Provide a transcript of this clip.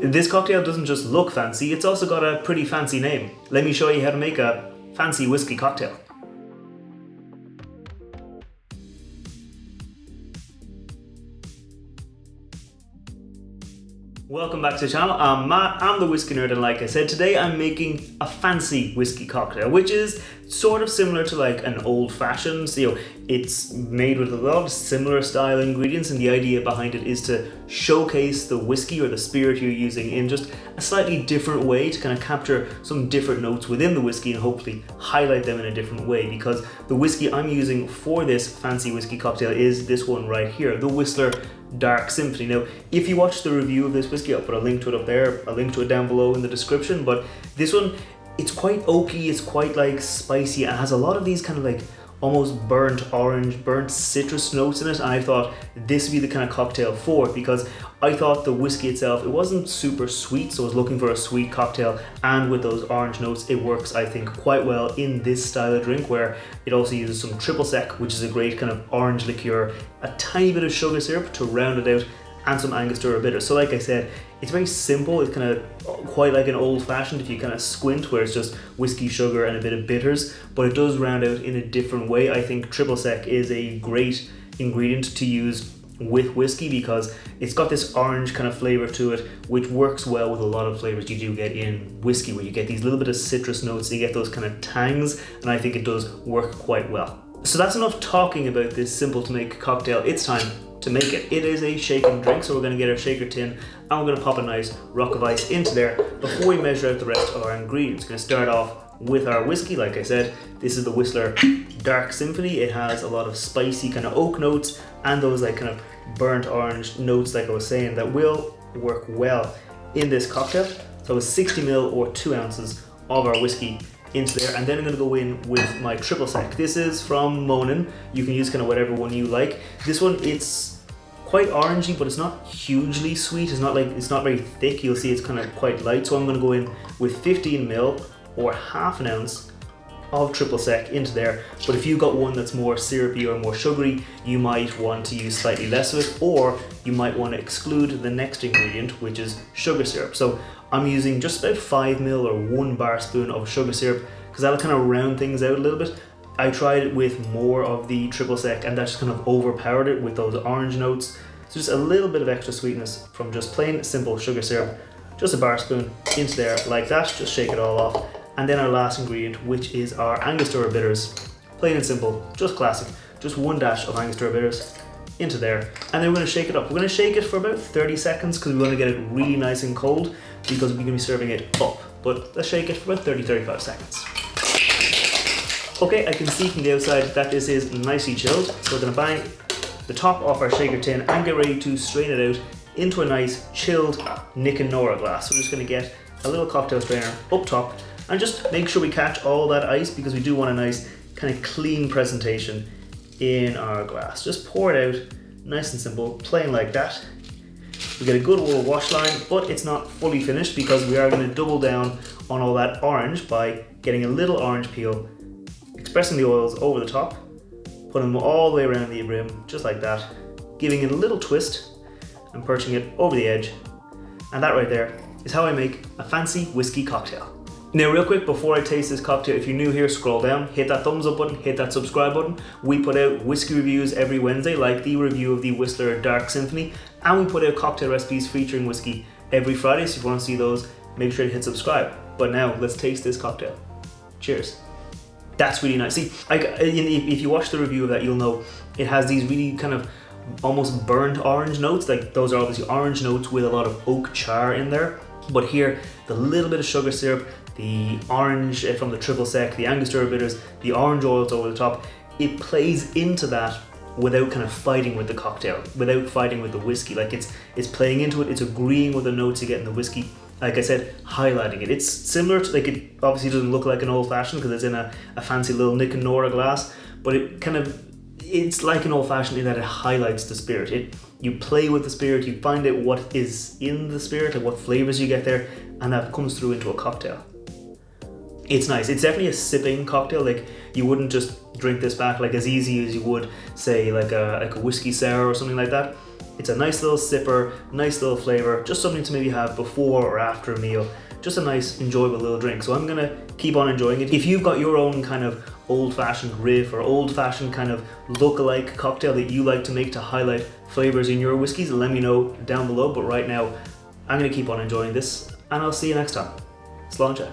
This cocktail doesn't just look fancy, it's also got a pretty fancy name. Let me show you how to make a fancy whiskey cocktail. Welcome back to the channel. I'm Matt, I'm the Whiskey Nerd, and like I said, today I'm making a fancy whiskey cocktail, which is sort of similar to like an old fashioned. So, it's made with a lot of similar style ingredients, and the idea behind it is to showcase the whiskey or the spirit you're using in just a slightly different way to kind of capture some different notes within the whiskey and hopefully highlight them in a different way, because the whiskey I'm using for this fancy whiskey cocktail is this one right here, the Whistler Dark Symphony. Now, if you watch the review of this whiskey, I'll put a link to it up there, a link to it down below in the description, but this one, it's quite oaky, it's quite like spicy, and has a lot of these kind of like almost burnt orange, burnt citrus notes in it, and I thought this would be the kind of cocktail for it, because I thought the whiskey itself, it wasn't super sweet, so I was looking for a sweet cocktail, and with those orange notes, it works, I think, quite well in this style of drink, where it also uses some triple sec, which is a great kind of orange liqueur, a tiny bit of sugar syrup to round it out, and some Angostura bitter. So like I said, it's very simple. It's kind of quite like an old fashioned if you kind of squint, where it's just whiskey, sugar, and a bit of bitters, but it does round out in a different way. I think triple sec is a great ingredient to use with whiskey because it's got this orange kind of flavor to it, which works well with a lot of flavors you do get in whiskey, where you get these little bit of citrus notes, you get those kind of tangs, and I think it does work quite well. So that's enough talking about this simple to make cocktail. It's time to make it. It is a shaken drink, so we're going to get our shaker tin and we're going to pop a nice rock of ice into there before we measure out the rest of our ingredients. We're going to start off with our whiskey. Like I said, this is the Whistler Dark Symphony. It has a lot of spicy kind of oak notes and those like kind of burnt orange notes, like I was saying, that will work well in this cocktail. So it's 60 ml or 2 ounces of our whiskey into there, and then I'm going to go in with my triple sec. This is from Monin. You can use kind of whatever one you like. This one, it's quite orangey, but it's not hugely sweet. It's not very thick. You'll see it's kind of quite light. So I'm going to go in with 15 ml or half an ounce of triple sec into there. But if you've got one that's more syrupy or more sugary, you might want to use slightly less of it, or you might want to exclude the next ingredient, which is sugar syrup. So I'm using just about 5 ml or 1 bar spoon of sugar syrup, because that'll kind of round things out a little bit. I tried it with more of the triple sec and that just kind of overpowered it with those orange notes. So just a little bit of extra sweetness from just plain simple sugar syrup, just a bar spoon into there like that, just shake it all off. And then our last ingredient, which is our Angostura bitters, plain and simple, just classic, just 1 dash of Angostura bitters into there, and then we're going to shake it up. We're going to shake it for about 30 seconds because we want to get it really nice and cold, because we're going to be serving it up. But let's shake it for about 30-35 seconds. Okay, I can see from the outside that this is nicely chilled, so we're going to bang the top off our shaker tin and get ready to strain it out into a nice chilled Nick and Nora glass. So we're just going to get a little cocktail strainer up top and just make sure we catch all that ice, because we do want a nice kind of clean presentation in our glass. Just pour it out nice and simple, plain like that. We get a good old wash line, but it's not fully finished because we are going to double down on all that orange by getting a little orange peel, expressing the oils over the top, putting them all the way around the brim, just like that, giving it a little twist and perching it over the edge. And that right there is how I make a fancy whiskey cocktail. Now, real quick, before I taste this cocktail, if you're new here, scroll down, hit that thumbs up button, hit that subscribe button. We put out whiskey reviews every Wednesday, like the review of the Whistler Dark Symphony, and we put out cocktail recipes featuring whiskey every Friday, so if you want to see those, make sure to hit subscribe. But now, let's taste this cocktail. Cheers. That's really nice. See, if you watch the review of that, you'll know it has these really kind of almost burnt orange notes. Like, those are obviously orange notes with a lot of oak char in there. But here, the little bit of sugar syrup, the orange from the triple sec, the Angostura bitters, the orange oils over the top, it plays into that without kind of fighting with the cocktail, without fighting with the whiskey. Like, it's playing into it, it's agreeing with the notes you get in the whiskey. Like I said, highlighting it. It's similar to, like, it obviously doesn't look like an old fashioned because it's in a fancy little Nick and Nora glass, but it's like an old fashioned in that it highlights the spirit. You play with the spirit, you find out what is in the spirit, like what flavors you get there, and that comes through into a cocktail. It's nice. It's definitely a sipping cocktail. Like, you wouldn't just drink this back like as easy as you would, say, like a whiskey sour or something like that. It's a nice little sipper, nice little flavor, just something to maybe have before or after a meal. Just a nice, enjoyable little drink. So I'm gonna keep on enjoying it. If you've got your own kind of old-fashioned riff or old-fashioned kind of look-alike cocktail that you like to make to highlight flavors in your whiskeys, let me know down below. But right now, I'm gonna keep on enjoying this, and I'll see you next time. Slán.